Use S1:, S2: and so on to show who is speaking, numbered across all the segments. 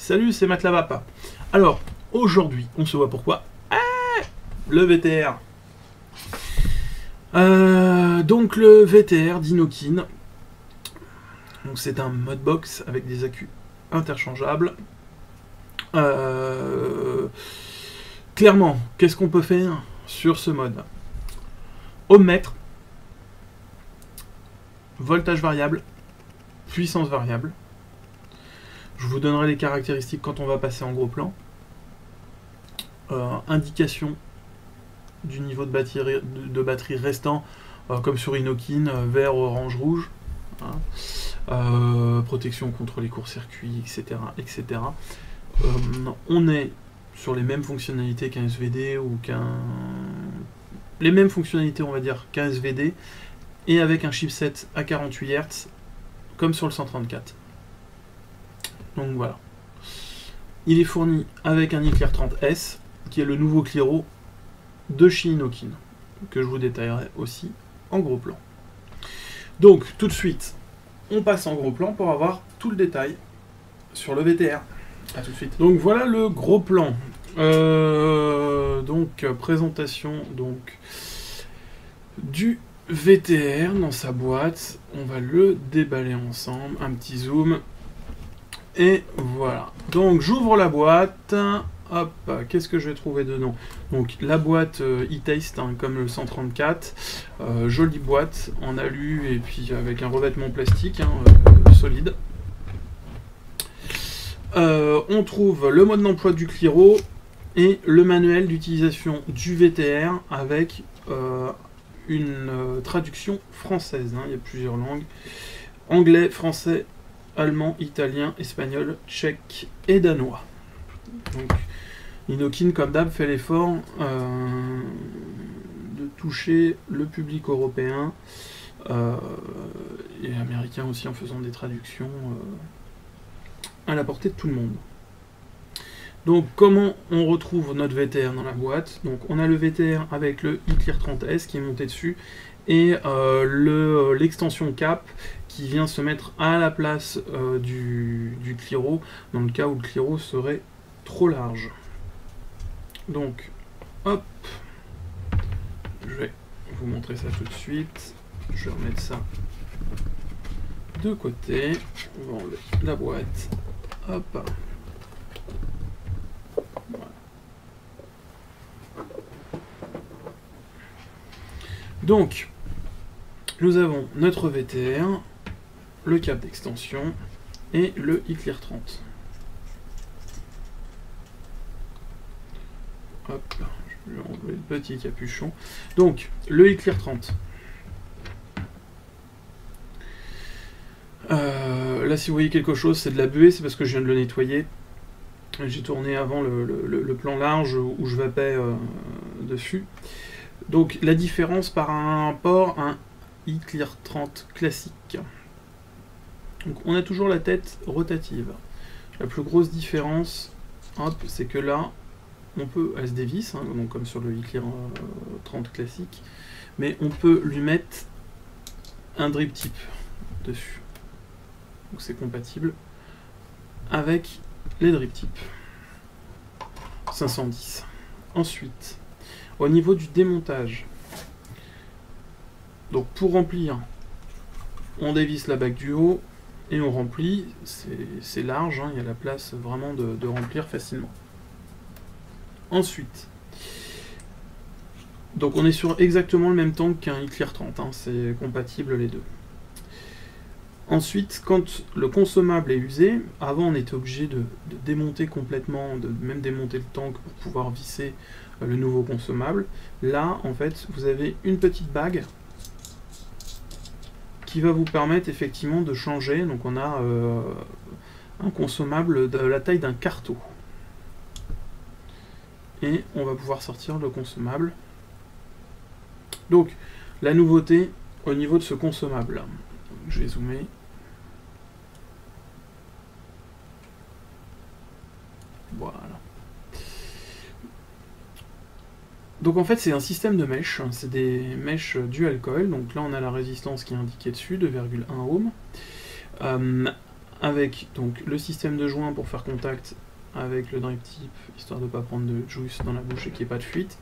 S1: Salut, c'est Matlavap. Alors, aujourd'hui, on se voit pourquoi le VTR. Donc le VTR d'Inokin. Donc c'est un modbox avec des accus interchangeables. Clairement, qu'est-ce qu'on peut faire sur ce mode? Ohmmètre, voltage variable, puissance variable. Je vous donnerai les caractéristiques quand on va passer en gros plan. Indication du niveau de batterie restant, comme sur Inokin, vert, orange, rouge. Hein. Protection contre les courts-circuits, etc. etc. On est sur les mêmes fonctionnalités qu'un SVD ou les mêmes fonctionnalités, on va dire, qu'un SVD, et avec un chipset à 48 Hz, comme sur le 134. Donc voilà. Il est fourni avec un iClear30S, qui est le nouveau Cliro de chez Inokin, que je vous détaillerai aussi en gros plan. Donc tout de suite, on passe en gros plan pour avoir tout le détail sur le VTR. A tout de suite. Donc voilà le gros plan. Donc présentation donc du VTR dans sa boîte. On va le déballer ensemble. Un petit zoom. Et voilà. Donc j'ouvre la boîte. Hop, qu'est-ce que je vais trouver dedans? Donc la boîte e-taste, hein, comme le 134. Jolie boîte en alu et puis avec un revêtement plastique solide. On trouve le mode d'emploi du Cliro et le manuel d'utilisation du VTR avec une traduction française. Hein, il y a plusieurs langues. Anglais, français, allemand, italien, espagnol, tchèque et danois. Donc Inokin, comme d'hab, fait l'effort de toucher le public européen et américain aussi en faisant des traductions à la portée de tout le monde. Donc comment on retrouve notre VTR dans la boîte? Donc on a le VTR avec le iClear30S qui est monté dessus et l'extension cap qui vient se mettre à la place du Cliro dans le cas où le Cliro serait trop large. Donc hop, je vais vous montrer ça tout de suite. Je vais remettre ça de côté. On va enlever la boîte. Hop. Voilà. Donc, nous avons notre VTR, le câble d'extension et le iClear30. Hop, je vais enlever le petit capuchon. Donc, le iClear30. Là, si vous voyez quelque chose, c'est de la buée, c'est parce que je viens de le nettoyer. J'ai tourné avant le plan large où je vapais dessus. Donc, la différence par rapport à un iClear30 classique. Donc, on a toujours la tête rotative. La plus grosse différence, c'est que là, on peut, elle se dévisse, hein, donc comme sur le iClear30 classique, mais on peut lui mettre un drip tip dessus. Donc c'est compatible avec les drip tips 510. Ensuite, au niveau du démontage, donc pour remplir, on dévisse la bague du haut et on remplit. C'est large, hein, il y a la place vraiment de remplir facilement. Ensuite, donc on est sur exactement le même tank qu'un iClear30, hein, c'est compatible les deux. Ensuite, quand le consommable est usé, avant on était obligé de démonter complètement, de même démonter le tank pour pouvoir visser le nouveau consommable. Là, en fait, vous avez une petite bague qui va vous permettre effectivement de changer. Donc on a un consommable de la taille d'un carton. Et on va pouvoir sortir le consommable. Donc, la nouveauté au niveau de ce consommable. Je vais zoomer. Voilà. Donc en fait c'est un système de mèches, c'est des mèches dual coil, donc là on a la résistance qui est indiquée dessus, 2,1 ohm. avec donc le système de joint pour faire contact avec le drip tip, histoire de ne pas prendre de juice dans la bouche et qu'il n'y ait pas de fuite.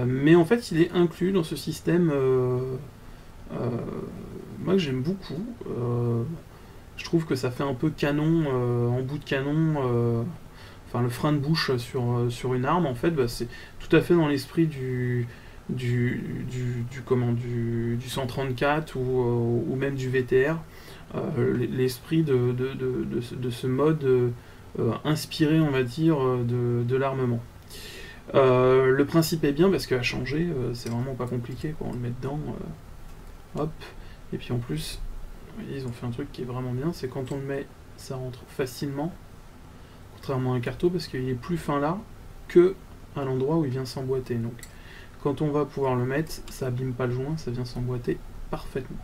S1: Mais en fait, il est inclus dans ce système moi que j'aime beaucoup. Je trouve que ça fait un peu canon, en bout de canon, enfin le frein de bouche sur une arme, en fait, bah, c'est tout à fait dans l'esprit du 134 ou même du VTR, l'esprit de ce mode inspiré, on va dire, de l'armement. Le principe est bien parce qu'à changer, c'est vraiment pas compliqué, quoi. On le met dedans, hop, et puis en plus, vous voyez, ils ont fait un truc qui est vraiment bien, c'est quand on le met, ça rentre facilement, contrairement à un carreau, parce qu'il est plus fin là que à l'endroit où il vient s'emboîter. Donc quand on va pouvoir le mettre, ça abîme pas le joint, ça vient s'emboîter parfaitement.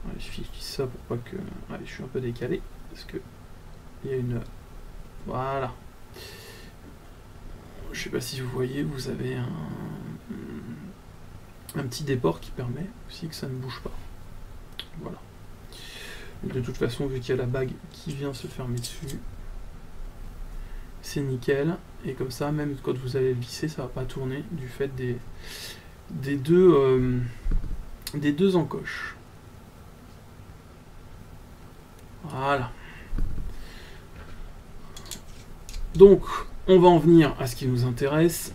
S1: Allez, je fixe ça pour pas que... Allez, je suis un peu décalé, parce que il y a une... Voilà. Je sais pas si vous voyez, vous avez un petit déport qui permet aussi que ça ne bouge pas. Voilà. De toute façon, vu qu'il y a la bague qui vient se fermer dessus, c'est nickel. Et comme ça, même quand vous allez le visser, ça va pas tourner du fait des deux encoches. Voilà. Donc, on va en venir à ce qui nous intéresse,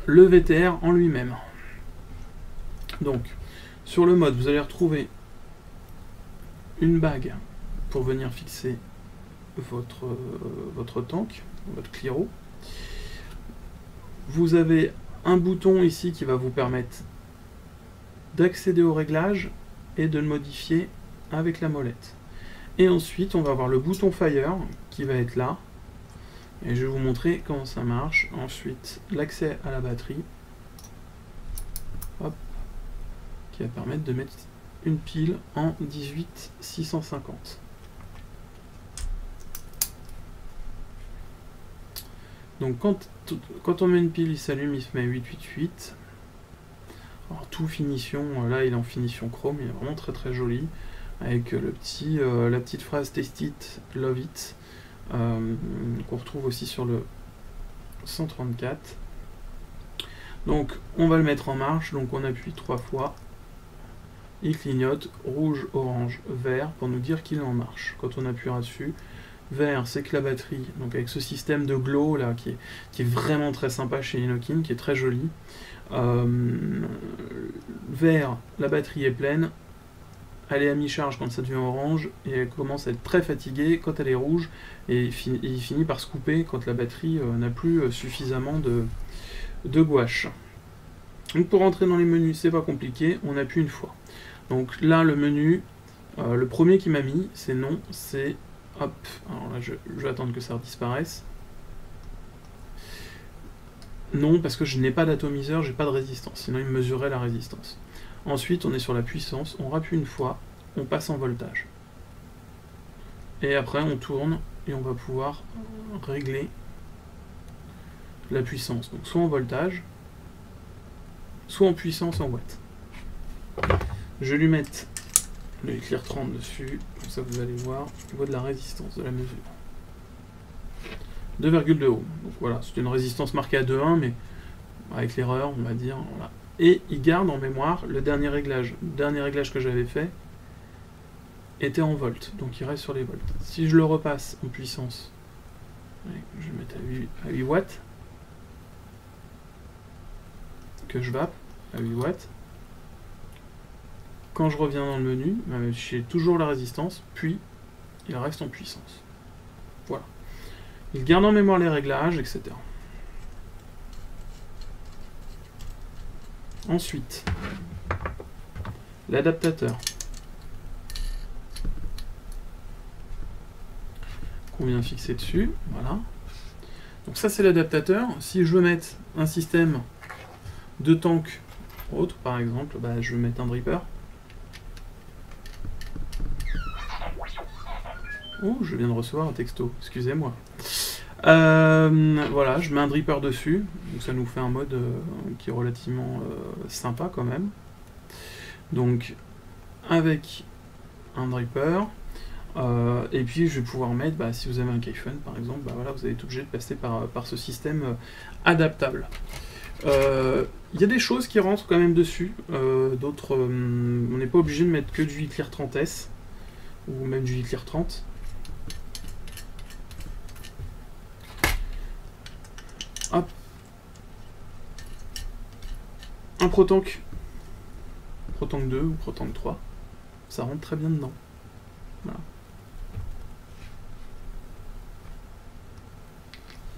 S1: le VTR en lui-même. Donc, sur le mode, vous allez retrouver une bague pour venir fixer votre tank, votre Cliro. Vous avez un bouton ici qui va vous permettre d'accéder au réglage et de le modifier avec la molette. Et ensuite, on va avoir le bouton Fire qui va être là. Et je vais vous montrer comment ça marche. Ensuite, l'accès à la batterie. Hop. Qui va permettre de mettre une pile en 18650. Donc quand on met une pile, il s'allume, il se met à 888. Alors tout finition, là il est en finition chrome, il est vraiment très très joli. Avec la petite phrase Taste it, love it, qu'on retrouve aussi sur le 134. Donc on va le mettre en marche, donc on appuie 3 fois. Il clignote rouge, orange, vert pour nous dire qu'il est en marche. Quand on appuiera dessus, vert c'est que la batterie, donc avec ce système de glow là qui est vraiment très sympa chez Inokin, qui est très joli. Vert, la batterie est pleine. Elle est à mi-charge quand ça devient orange et elle commence à être très fatiguée quand elle est rouge et il finit par se couper quand la batterie n'a plus suffisamment de gouache. Donc pour rentrer dans les menus, c'est pas compliqué, on appuie une fois. Donc là le menu, le premier qui m'a mis, c'est non, c'est hop, alors là je vais attendre que ça disparaisse. Non, parce que je n'ai pas d'atomiseur, j'ai pas de résistance, sinon il mesurerait la résistance. Ensuite, on est sur la puissance, on rappuie une fois, on passe en voltage. Et après, on tourne et on va pouvoir régler la puissance. Donc, soit en voltage, soit en puissance en watts. Je vais lui mettre le Clear 30 dessus, comme ça vous allez voir au niveau de la résistance de la mesure. 2,2 ohms. Donc voilà, c'est une résistance marquée à 2,1, mais avec l'erreur, on va dire, voilà. Et il garde en mémoire le dernier réglage. Le dernier réglage que j'avais fait était en volts, donc il reste sur les volts. Si je le repasse en puissance, je vais mettre à 8 watts, que je vape à 8 watts. Quand je reviens dans le menu, j'ai toujours la résistance, puis il reste en puissance. Voilà. Il garde en mémoire les réglages, etc. Ensuite, l'adaptateur qu'on vient fixer dessus, voilà. Donc ça c'est l'adaptateur. Si je veux mettre un système de tank autre, par exemple, bah, je vais mettre un dripper. Oh, je viens de recevoir un texto, excusez-moi. Voilà, je mets un dripper dessus, donc ça nous fait un mode qui est relativement sympa quand même. Donc avec un dripper. Et puis je vais pouvoir mettre, bah, si vous avez un Kayfun par exemple, bah, voilà, vous allez être obligé de passer par ce système adaptable. Il y a des choses qui rentrent quand même dessus, d'autres, on n'est pas obligé de mettre que du Hitler 30S, ou même du Hitler 30. Hop. Un Protank 2 ou Protank 3, ça rentre très bien dedans. Voilà.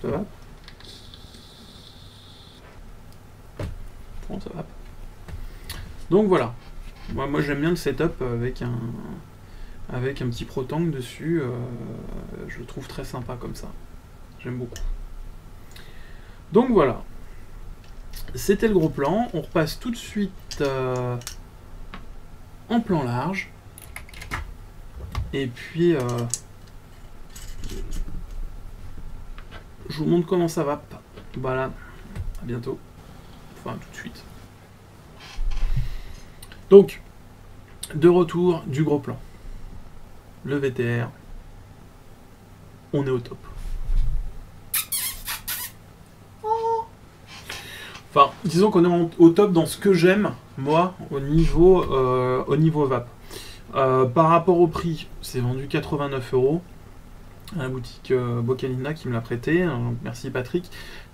S1: Ça va? Bon, ça va. Donc voilà. Moi j'aime bien le setup avec un petit Protank dessus. Je le trouve très sympa comme ça. J'aime beaucoup. Donc voilà. C'était le gros plan. On repasse tout de suite en plan large. Et puis je vous montre comment ça va. Voilà. À bientôt. Enfin, tout de suite. Donc, de retour du gros plan. Le VTR. On est au top. Enfin, disons qu'on est au top dans ce que j'aime, moi, au niveau VAP. Par rapport au prix, c'est vendu 89 € à la boutique Bocalina qui me l'a prêté. Donc merci Patrick.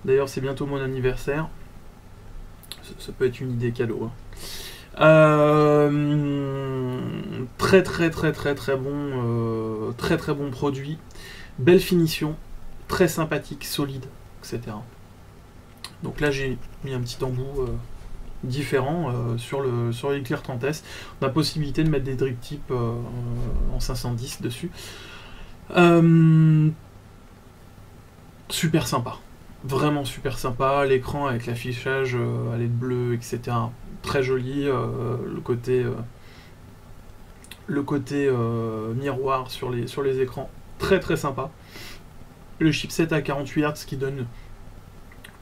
S1: D'ailleurs, c'est bientôt mon anniversaire. Ça peut être une idée cadeau. Très bon produit. Belle finition. Très sympathique, solide, etc. Donc là, j'ai mis un petit embout différent sur le Hitler 30S. On a la possibilité de mettre des drip tips en 510 dessus. Super sympa. Vraiment super sympa. L'écran avec l'affichage à LED bleu, etc. Très joli. Le côté miroir sur les écrans. Très sympa. Le chipset à 48 Hz qui donne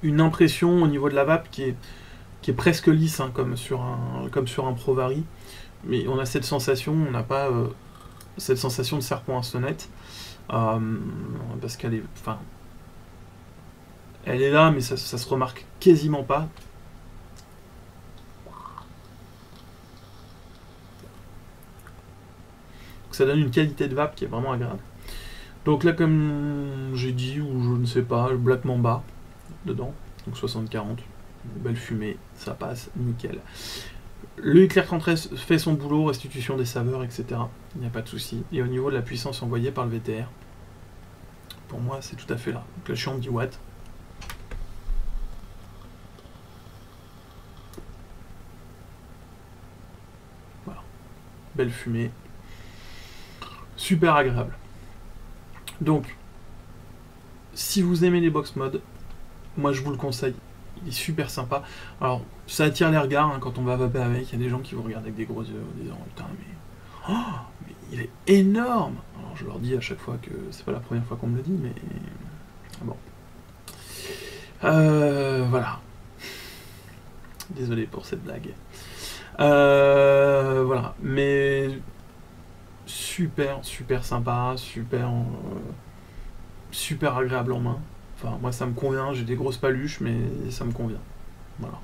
S1: une impression au niveau de la vape qui est presque lisse, hein, comme sur un ProVary, mais on a cette sensation, on n'a pas cette sensation de serpent à sonnette, parce qu'elle est, enfin, elle est là, mais ça se remarque quasiment pas. Donc ça donne une qualité de vape qui est vraiment agréable. Donc là, comme j'ai dit, ou je ne sais pas, le Black Mamba dedans, donc 60-40, belle fumée, ça passe nickel. Le Hitler 30 fait son boulot, restitution des saveurs, etc. Il n'y a pas de souci. Et au niveau de la puissance envoyée par le VTR, pour moi c'est tout à fait là. Donc là je suis en 10 watts. Voilà. Belle fumée. Super agréable. Donc, si vous aimez les box modes, moi je vous le conseille. Il est super sympa. Alors, ça attire les regards hein, quand on va vaper avec. Il y a des gens qui vous regardent avec des gros yeux en disant putain, mais il est énorme. Alors, je leur dis à chaque fois que c'est pas la première fois qu'on me le dit, mais bon. Voilà. Désolé pour cette blague. Voilà. Mais super sympa, super agréable en main. Enfin, moi ça me convient, j'ai des grosses paluches, mais ça me convient. Voilà.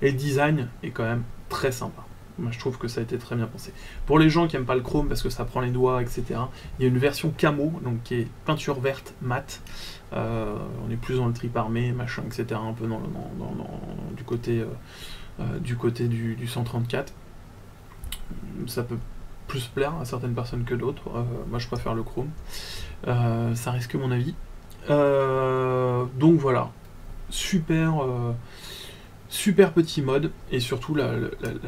S1: Et le design est quand même très sympa. Moi je trouve que ça a été très bien pensé. Pour les gens qui n'aiment pas le chrome parce que ça prend les doigts, etc., il y a une version camo, donc qui est peinture verte mat. On est plus dans le trip armé, machin, etc., un peu du côté du 134. Ça peut plus plaire à certaines personnes que d'autres. Moi je préfère le chrome. Ça risque mon avis. Donc voilà. Super petit mode. Et surtout la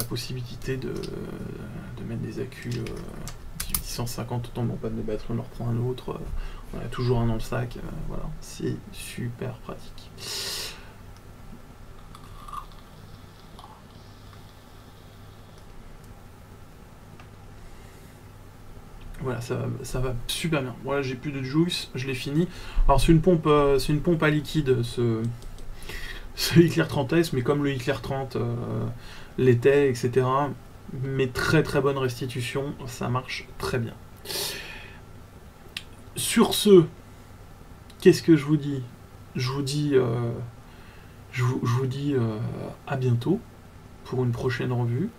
S1: possibilité de mettre des accus 1850 autant non pas de batterie, on en reprend un autre. On a toujours un dans le sac. Voilà. C'est super pratique. Voilà, ça va super bien. Voilà, j'ai plus de juice, je l'ai fini. Alors c'est une pompe à liquide, ce Hitler 30S, mais comme le Hitler 30 l'était, etc. Mais très très bonne restitution, ça marche très bien. Sur ce, qu'est-ce que je vous dis? Je vous dis à bientôt pour une prochaine revue.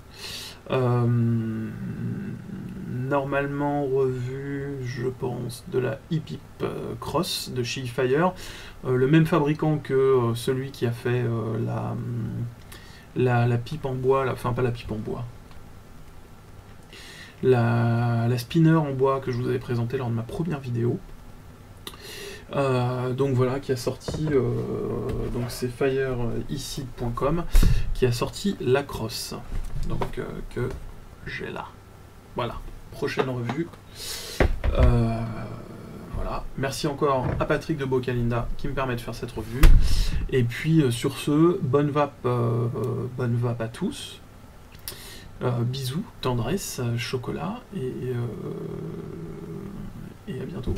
S1: Normalement revue, je pense, de la Hip Cross de chez Fire, le même fabricant que celui qui a fait la pipe en bois, enfin pas la pipe en bois, la spinner en bois que je vous avais présenté lors de ma première vidéo. Donc voilà, qui a sorti, donc c'est fireicid.com qui a sorti la crosse, donc que j'ai là. Voilà, prochaine revue. Voilà, merci encore à Patrick de Bocalinda qui me permet de faire cette revue. Et puis sur ce, bonne vape à tous. Bisous, tendresse, chocolat et à bientôt.